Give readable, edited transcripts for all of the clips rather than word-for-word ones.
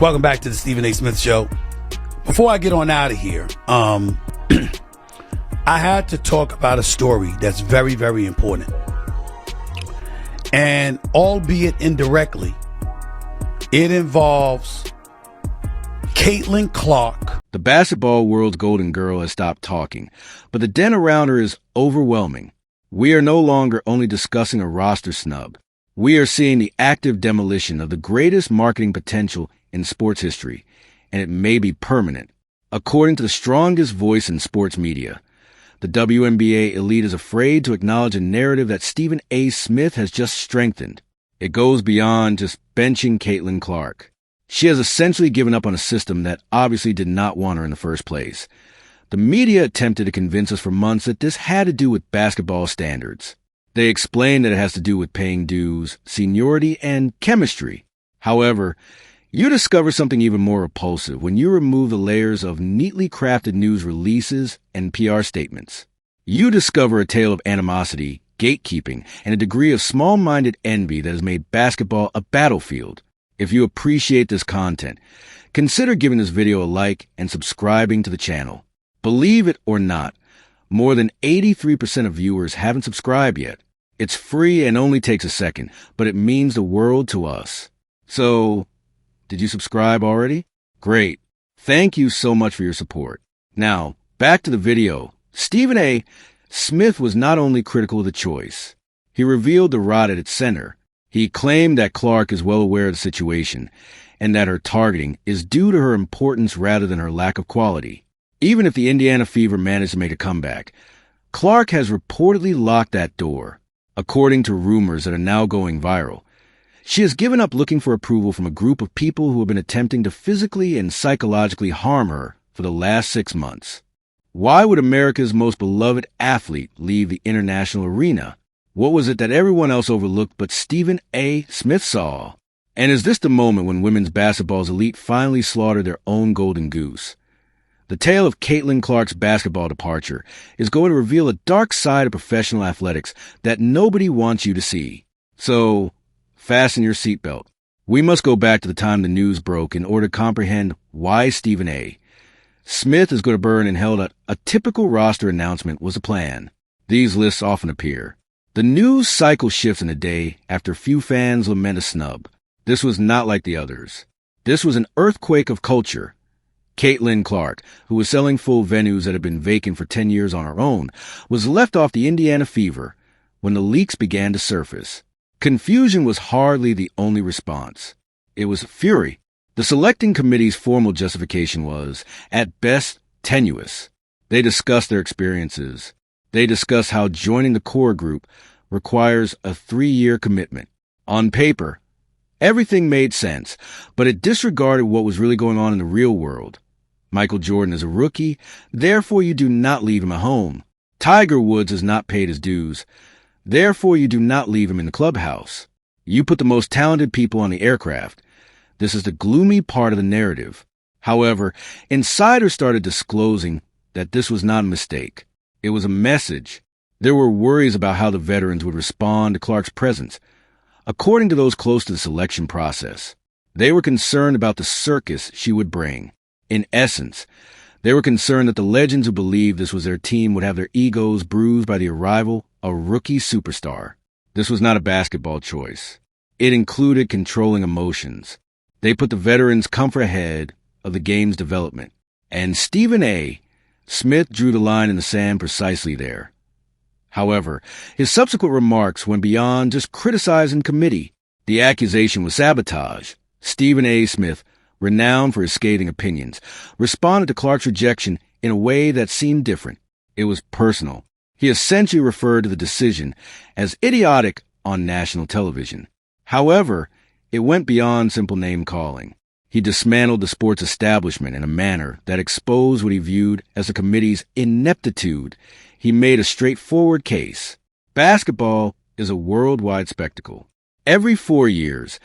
Welcome back to the Stephen A. Smith Show. Before I get on out of here, I had to talk about a story that's very, very important. And albeit indirectly, it involves Caitlin Clark. The basketball world's golden girl has stopped talking, but the den around her is overwhelming. We are no longer only discussing a roster snub. We are seeing the active demolition of the greatest marketing potential in sports history, and it may be permanent. According to the strongest voice in sports media, the WNBA elite is afraid to acknowledge a narrative that Stephen A. Smith has just strengthened. It goes beyond just benching Caitlin Clark. She has essentially given up on a system that obviously did not want her in the first place. The media attempted to convince us for months that this had to do with basketball standards. They explained that it has to do with paying dues, seniority, and chemistry. However, you discover something even more repulsive when you remove the layers of neatly crafted news releases and PR statements. You discover a tale of animosity, gatekeeping, and a degree of small-minded envy that has made basketball a battlefield. If you appreciate this content, consider giving this video a like and subscribing to the channel. Believe it or not, more than 83% of viewers haven't subscribed yet. It's free and only takes a second, but it means the world to us. So, did you subscribe already? Great. Thank you so much for your support. Now, back to the video. Stephen A. Smith was not only critical of the choice. He revealed the rot at its center. He claimed that Clark is well aware of the situation and that her targeting is due to her importance rather than her lack of quality. Even if the Indiana Fever managed to make a comeback, Clark has reportedly locked that door, according to rumors that are now going viral. She has given up looking for approval from a group of people who have been attempting to physically and psychologically harm her for the last 6 months. Why would America's most beloved athlete leave the international arena? What was it that everyone else overlooked but Stephen A. Smith saw? And is this the moment when women's basketball's elite finally slaughtered their own golden goose? The tale of Caitlin Clark's basketball departure is going to reveal a dark side of professional athletics that nobody wants you to see. So, fasten your seatbelt. We must go back to the time the news broke in order to comprehend why Stephen A. Smith is going to burn in hell that a typical roster announcement was a plan. These lists often appear. The news cycle shifts in a day after few fans lament a snub. This was not like the others. This was an earthquake of culture. Caitlin Clark, who was selling full venues that had been vacant for 10 years on her own, was left off the Indiana Fever when the leaks began to surface. Confusion was hardly the only response. It was fury. The selecting committee's formal justification was, at best, tenuous. They discussed their experiences. They discussed how joining the core group requires a 3-year commitment. On paper, everything made sense, but it disregarded what was really going on in the real world. Michael Jordan is a rookie, therefore you do not leave him at home. Tiger Woods has not paid his dues. Therefore, you do not leave him in the clubhouse. You put the most talented people on the aircraft. This is the gloomy part of the narrative. However, insiders started disclosing that this was not a mistake. It was a message. There were worries about how the veterans would respond to Clark's presence. According to those close to the selection process, they were concerned about the circus she would bring. In essence, they were concerned that the legends who believed this was their team would have their egos bruised by the arrival of a rookie superstar. This was not a basketball choice. It included controlling emotions. They put the veterans' comfort ahead of the game's development. And Stephen A. Smith drew the line in the sand precisely there. However, his subsequent remarks went beyond just criticizing committee. The accusation was sabotage. Stephen A. Smith, renowned for his scathing opinions, responded to Clark's rejection in a way that seemed different. It was personal. He essentially referred to the decision as idiotic on national television. However, it went beyond simple name-calling. He dismantled the sports establishment in a manner that exposed what he viewed as the committee's ineptitude. He made a straightforward case. Basketball is a worldwide spectacle. Every 4 years,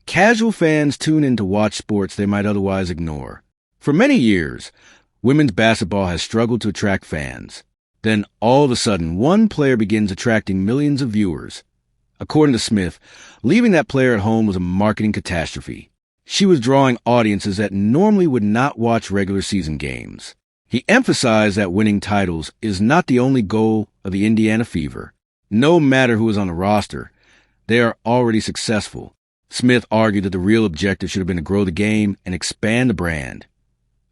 casual fans tune in to watch sports they might otherwise ignore. For many years, women's basketball has struggled to attract fans. Then, all of a sudden, one player begins attracting millions of viewers. According to Smith, leaving that player at home was a marketing catastrophe. She was drawing audiences that normally would not watch regular season games. He emphasized that winning titles is not the only goal of the Indiana Fever. No matter who is on the roster, they are already successful. Smith argued that the real objective should have been to grow the game and expand the brand.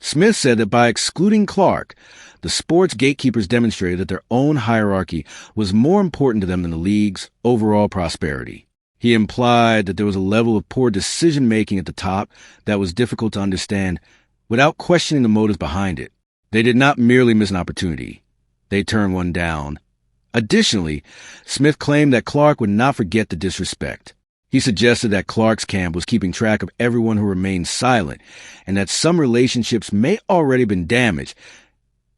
Smith said that by excluding Clark, the sports gatekeepers demonstrated that their own hierarchy was more important to them than the league's overall prosperity. He implied that there was a level of poor decision-making at the top that was difficult to understand without questioning the motives behind it. They did not merely miss an opportunity. They turned one down. Additionally, Smith claimed that Clark would not forget the disrespect. He suggested that Clark's camp was keeping track of everyone who remained silent and that some relationships may already have been damaged.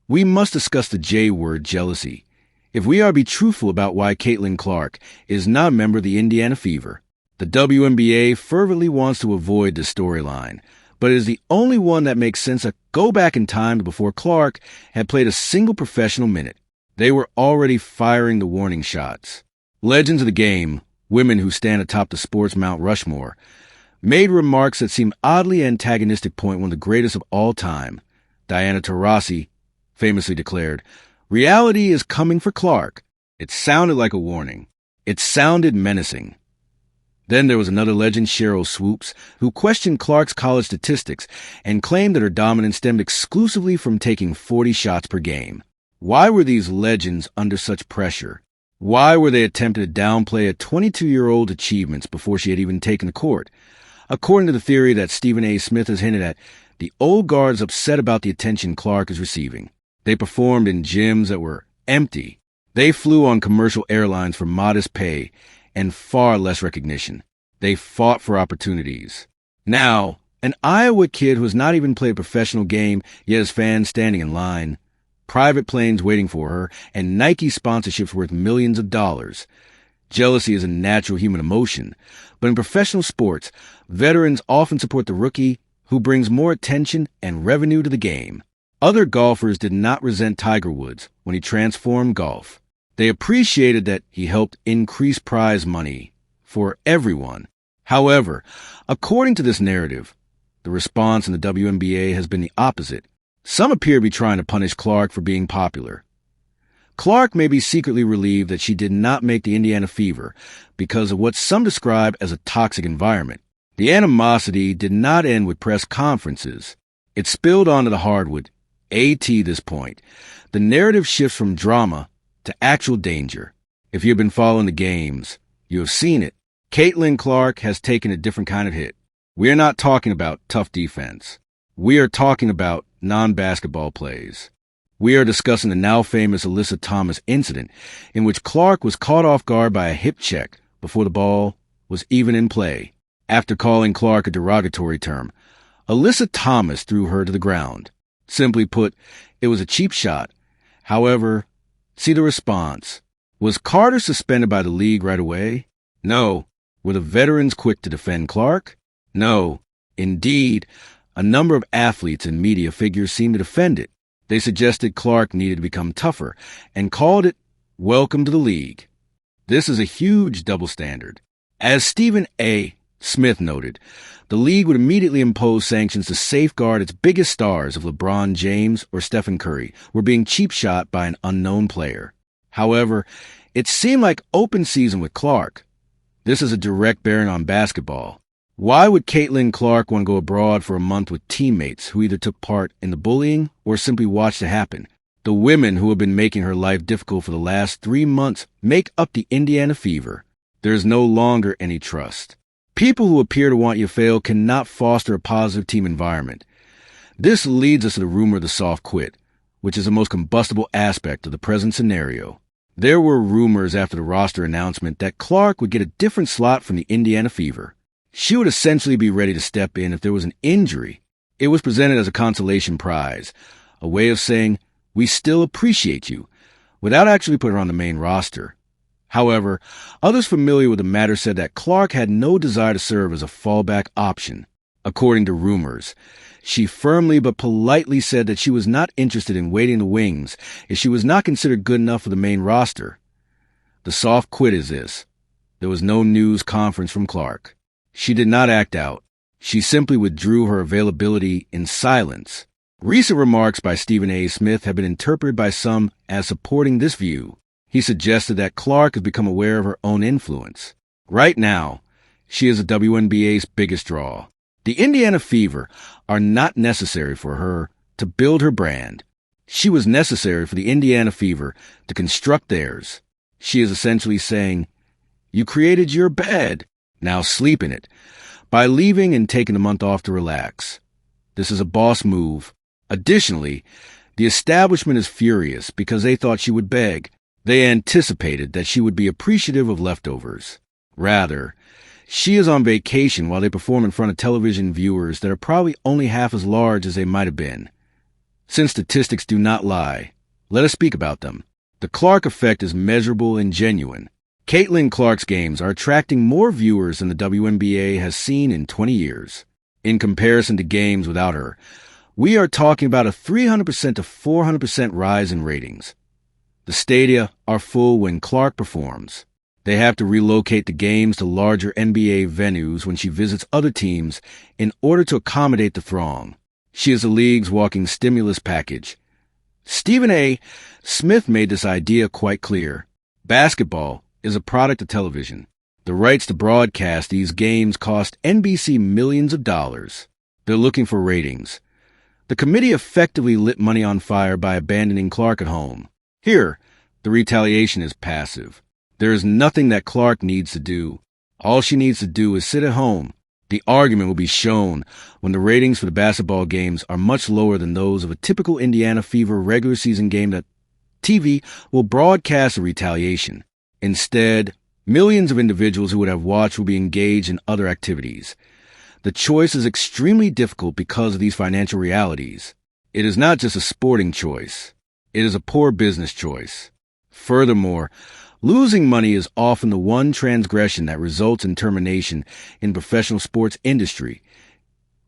We must discuss the J word, jealousy. If we are to be truthful about why Caitlin Clark is not a member of the Indiana Fever, the WNBA fervently wants to avoid this storyline, but it is the only one that makes sense to go back in time to before Clark had played a single professional minute. They were already firing the warning shots. Legends of the game, women who stand atop the sport's Mount Rushmore, made remarks that seemed oddly antagonistic point one of the greatest of all time. Diana Taurasi famously declared, "Reality is coming for Clark." It sounded like a warning. It sounded menacing. Then there was another legend, Cheryl Swoops, who questioned Clark's college statistics and claimed that her dominance stemmed exclusively from taking 40 shots per game. Why were these legends under such pressure? Why were they attempting to downplay a 22-year-old achievements before she had even taken the court? According to the theory that Stephen A. Smith has hinted at, the old guard is upset about the attention Clark is receiving. They performed in gyms that were empty. They flew on commercial airlines for modest pay and far less recognition. They fought for opportunities. Now, an Iowa kid who has not even played a professional game yet has fans standing in line, private planes waiting for her, and Nike sponsorships worth millions of dollars. Jealousy is a natural human emotion, but in professional sports, veterans often support the rookie who brings more attention and revenue to the game. Other golfers did not resent Tiger Woods when he transformed golf. They appreciated that he helped increase prize money for everyone. However, according to this narrative, the response in the WNBA has been the opposite. Some appear to be trying to punish Clark for being popular. Clark may be secretly relieved that she did not make the Indiana Fever because of what some describe as a toxic environment. The animosity did not end with press conferences. It spilled onto the hardwood. At this point, the narrative shifts from drama to actual danger. If you've been following the games, you have seen it. Caitlin Clark has taken a different kind of hit. We are not talking about tough defense. We are talking about non-basketball plays. We are discussing the now famous Alyssa Thomas incident in which Clark was caught off guard by a hip check before the ball was even in play. After calling Clark a derogatory term, Alyssa Thomas threw her to the ground. Simply put, it was a cheap shot. However, see the response. Was Carter suspended by the league right away? No. Were the veterans quick to defend Clark? No. Indeed, a number of athletes and media figures seemed to defend it. They suggested Clark needed to become tougher and called it welcome to the league. This is a huge double standard. As Stephen A. Smith noted, the league would immediately impose sanctions to safeguard its biggest stars if LeBron James or Stephen Curry were being cheap shot by an unknown player. However, it seemed like open season with Clark. This is a direct bearing on basketball. Why would Caitlin Clark want to go abroad for a month with teammates who either took part in the bullying or simply watched it happen? The women who have been making her life difficult for the last 3 months make up the Indiana Fever. There is no longer any trust. People who appear to want you to fail cannot foster a positive team environment. This leads us to the rumor of the soft quit, which is the most combustible aspect of the present scenario. There were rumors after the roster announcement that Clark would get a different slot from the Indiana Fever. She would essentially be ready to step in if there was an injury. It was presented as a consolation prize, a way of saying, we still appreciate you, without actually putting her on the main roster. However, others familiar with the matter said that Clark had no desire to serve as a fallback option. According to rumors, she firmly but politely said that she was not interested in waiting in the wings if she was not considered good enough for the main roster. The soft quit is this. There was no news conference from Clark. She did not act out. She simply withdrew her availability in silence. Recent remarks by Stephen A. Smith have been interpreted by some as supporting this view. He suggested that Clark has become aware of her own influence. Right now, she is the WNBA's biggest draw. The Indiana Fever are not necessary for her to build her brand. She was necessary for the Indiana Fever to construct theirs. She is essentially saying, "You created your bed. Now sleep in it," by leaving and taking a month off to relax. This is a boss move. Additionally, the establishment is furious because they thought she would beg. They anticipated that she would be appreciative of leftovers. Rather, she is on vacation while they perform in front of television viewers that are probably only half as large as they might have been. Since statistics do not lie, let us speak about them. The Clark effect is measurable and genuine. Caitlin Clark's games are attracting more viewers than the WNBA has seen in 20 years. In comparison to games without her, we are talking about a 300% to 400% rise in ratings. The stadia are full when Clark performs. They have to relocate the games to larger NBA venues when she visits other teams in order to accommodate the throng. She is the league's walking stimulus package. Stephen A. Smith made this idea quite clear. Basketball is a product of television. The rights to broadcast these games cost NBC millions of dollars. They're looking for ratings. The committee effectively lit money on fire by abandoning Clark at home. Here, the retaliation is passive. There is nothing that Clark needs to do. All she needs to do is sit at home. The argument will be shown when the ratings for the basketball games are much lower than those of a typical Indiana Fever regular season game that TV will broadcast a retaliation. Instead, millions of individuals who would have watched will be engaged in other activities. The choice is extremely difficult because of these financial realities. It is not just a sporting choice. It is a poor business choice. Furthermore, losing money is often the one transgression that results in termination in professional sports industry.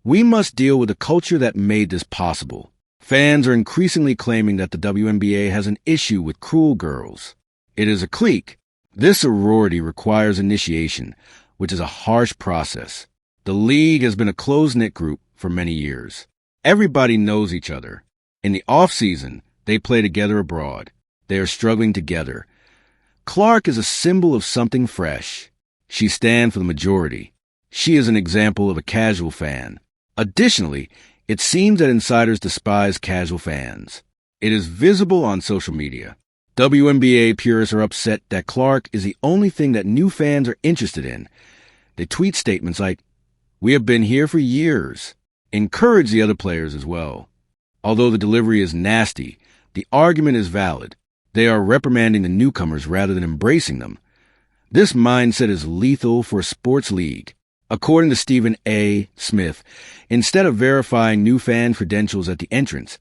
We must deal with the culture that made this possible. Fans are increasingly claiming that the WNBA has an issue with cruel girls. It is a clique. This sorority requires initiation, which is a harsh process. The league has been a close-knit group for many years. Everybody knows each other. In the off-season, they play together abroad. They are struggling together. Clark is a symbol of something fresh. She stands for the majority. She is an example of a casual fan. Additionally, it seems that insiders despise casual fans. It is visible on social media. WNBA purists are upset that Clark is the only thing that new fans are interested in. They tweet statements like, "We have been here for years." Encourage the other players as well. Although the delivery is nasty, the argument is valid. They are reprimanding the newcomers rather than embracing them. This mindset is lethal for a sports league. According to Stephen A. Smith, instead of verifying new fan credentials at the entrance,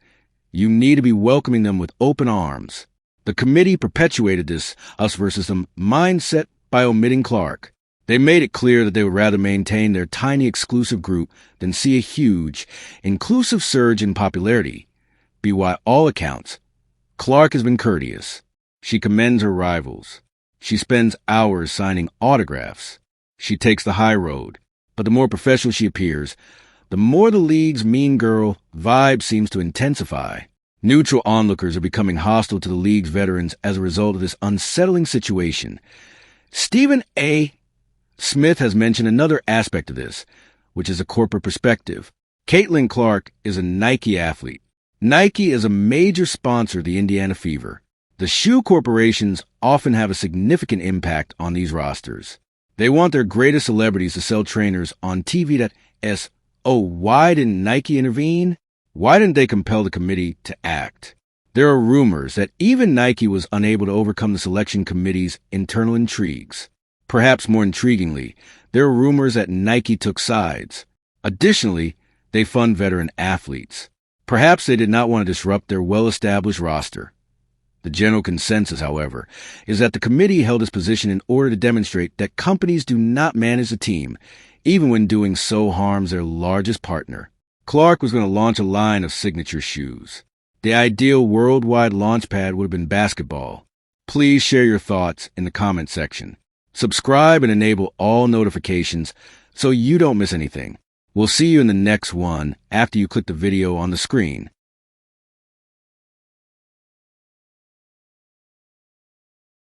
you need to be welcoming them with open arms. The committee perpetuated this us versus them mindset by omitting Clark. They made it clear that they would rather maintain their tiny exclusive group than see a huge, inclusive surge in popularity. By all accounts, Clark has been courteous. She commends her rivals. She spends hours signing autographs. She takes the high road. But the more professional she appears, the more the league's mean girl vibe seems to intensify. Neutral onlookers are becoming hostile to the league's veterans as a result of this unsettling situation. Stephen A. Smith has mentioned another aspect of this, which is a corporate perspective. Caitlin Clark is a Nike athlete. Nike is a major sponsor of the Indiana Fever. The shoe corporations often have a significant impact on these rosters. They want their greatest celebrities to sell trainers on TV that asks, "Oh, why didn't Nike intervene? Why didn't they compel the committee to act?" There are rumors that even Nike was unable to overcome the selection committee's internal intrigues. Perhaps more intriguingly, there are rumors that Nike took sides. Additionally, they fund veteran athletes. Perhaps they did not want to disrupt their well-established roster. The general consensus, however, is that the committee held its position in order to demonstrate that companies do not manage the team, even when doing so harms their largest partner. Clark was going to launch a line of signature shoes. The ideal worldwide launchpad would have been basketball. Please share your thoughts in the comment section. Subscribe and enable all notifications so you don't miss anything. We'll see you in the next one after you click the video on the screen.